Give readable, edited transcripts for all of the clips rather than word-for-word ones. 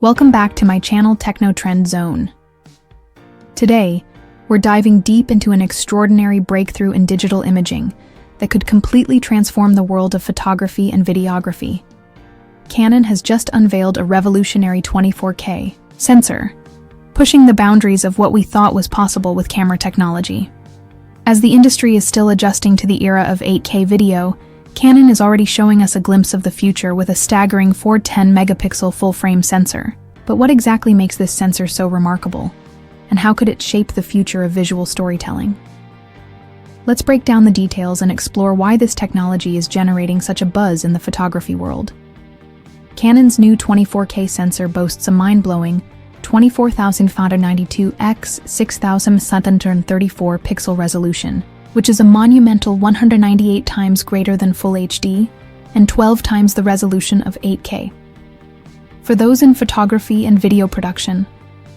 Welcome back to my channel Techno Trend Zone. Today, we're diving deep into an extraordinary breakthrough in digital imaging that could completely transform the world of photography and videography. Canon has just unveiled a revolutionary 24K sensor, pushing the boundaries of what we thought was possible with camera technology. As the industry is still adjusting to the era of 8K video, Canon is already showing us a glimpse of the future with a staggering 410 megapixel full-frame sensor. But what exactly makes this sensor so remarkable? And how could it shape the future of visual storytelling? Let's break down the details and explore why this technology is generating such a buzz in the photography world. Canon's new 24K sensor boasts a mind-blowing 24,592 x 6,734 pixel resolution, which is a monumental 198 times greater than Full HD and 12 times the resolution of 8K. For those in photography and video production,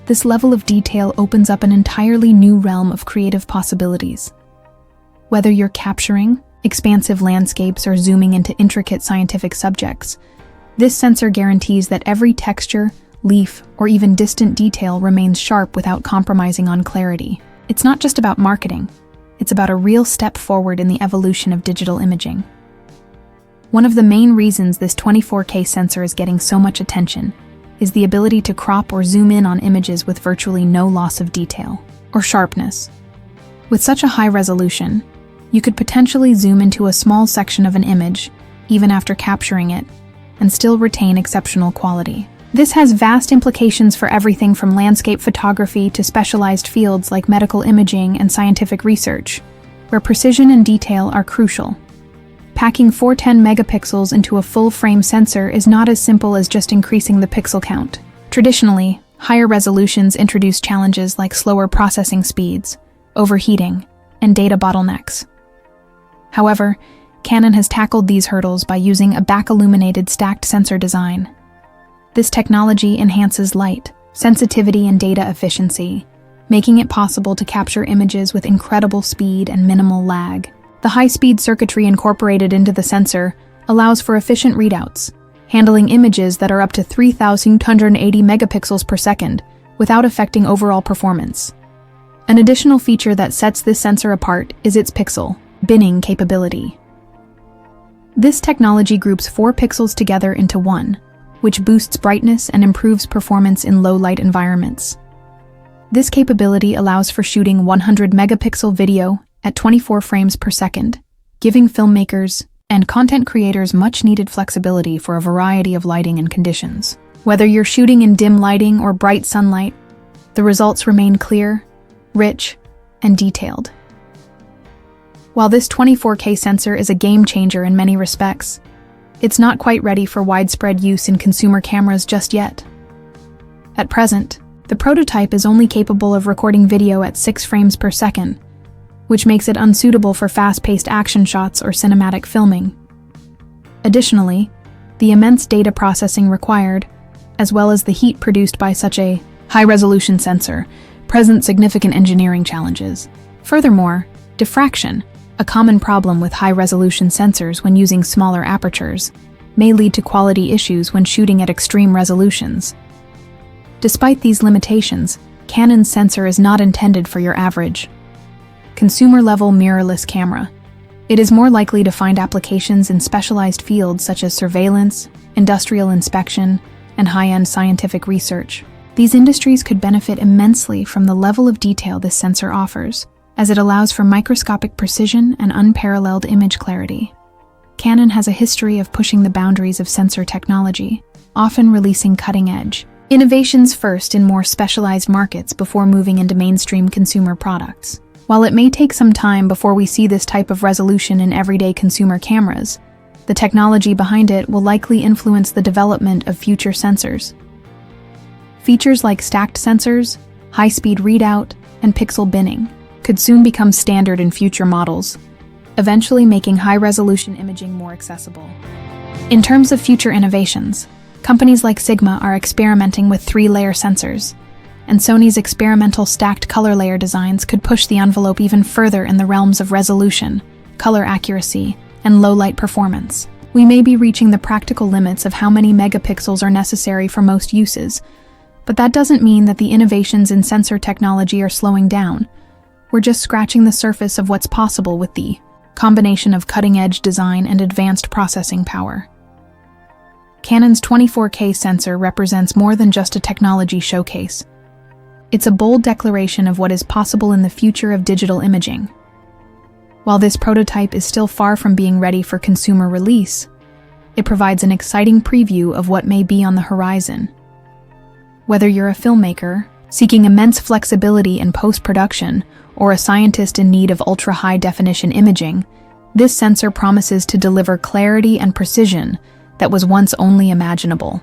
this level of detail opens up an entirely new realm of creative possibilities. Whether you're capturing expansive landscapes or zooming into intricate scientific subjects, this sensor guarantees that every texture, leaf, or even distant detail remains sharp without compromising on clarity. It's not just about marketing. It's about a real step forward in the evolution of digital imaging. One of the main reasons this 24K sensor is getting so much attention is the ability to crop or zoom in on images with virtually no loss of detail or sharpness. With such a high resolution, you could potentially zoom into a small section of an image, even after capturing it, and still retain exceptional quality. This has vast implications for everything from landscape photography to specialized fields like medical imaging and scientific research, where precision and detail are crucial. Packing 410 megapixels into a full-frame sensor is not as simple as just increasing the pixel count. Traditionally, higher resolutions introduce challenges like slower processing speeds, overheating, and data bottlenecks. However, Canon has tackled these hurdles by using a back-illuminated stacked sensor design. This technology enhances light, sensitivity, and data efficiency, making it possible to capture images with incredible speed and minimal lag. The high-speed circuitry incorporated into the sensor allows for efficient readouts, handling images that are up to 3,280 megapixels per second without affecting overall performance. An additional feature that sets this sensor apart is its pixel binning capability. This technology groups 4 pixels together into one, which boosts brightness and improves performance in low-light environments. This capability allows for shooting 100 megapixel video at 24 frames per second, giving filmmakers and content creators much-needed flexibility for a variety of lighting and conditions. Whether you're shooting in dim lighting or bright sunlight, the results remain clear, rich, and detailed. While this 24K sensor is a game-changer in many respects, it's not quite ready for widespread use in consumer cameras just yet. At present, the prototype is only capable of recording video at 6 frames per second, which makes it unsuitable for fast-paced action shots or cinematic filming. Additionally, the immense data processing required, as well as the heat produced by such a high-resolution sensor, present significant engineering challenges. Furthermore, diffraction, a common problem with high-resolution sensors when using smaller apertures, may lead to quality issues when shooting at extreme resolutions. Despite these limitations, Canon's sensor is not intended for your average consumer-level mirrorless camera. It is more likely to find applications in specialized fields such as surveillance, industrial inspection, and high-end scientific research. These industries could benefit immensely from the level of detail this sensor offers, as it allows for microscopic precision and unparalleled image clarity. Canon has a history of pushing the boundaries of sensor technology, often releasing cutting-edge innovations first in more specialized markets before moving into mainstream consumer products. While it may take some time before we see this type of resolution in everyday consumer cameras, the technology behind it will likely influence the development of future sensors. Features like stacked sensors, high-speed readout, and pixel binning could soon become standard in future models, eventually making high-resolution imaging more accessible. In terms of future innovations, companies like Sigma are experimenting with 3-layer sensors, and Sony's experimental stacked color layer designs could push the envelope even further in the realms of resolution, color accuracy, and low-light performance. We may be reaching the practical limits of how many megapixels are necessary for most uses, but that doesn't mean that the innovations in sensor technology are slowing down. We're just scratching the surface of what's possible with the combination of cutting-edge design and advanced processing power. Canon's 24K sensor represents more than just a technology showcase. It's a bold declaration of what is possible in the future of digital imaging. While this prototype is still far from being ready for consumer release, it provides an exciting preview of what may be on the horizon. Whether you're a filmmaker seeking immense flexibility in post-production or a scientist in need of ultra-high-definition imaging, this sensor promises to deliver clarity and precision that was once only imaginable.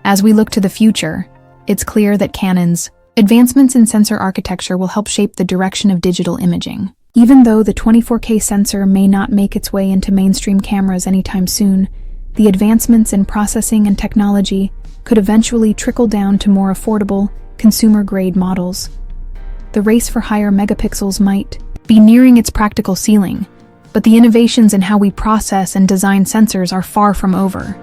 As we look to the future, it's clear that Canon's advancements in sensor architecture will help shape the direction of digital imaging. Even though the 24K sensor may not make its way into mainstream cameras anytime soon, the advancements in processing and technology could eventually trickle down to more affordable, consumer-grade models. The race for higher megapixels might be nearing its practical ceiling, but the innovations in how we process and design sensors are far from over.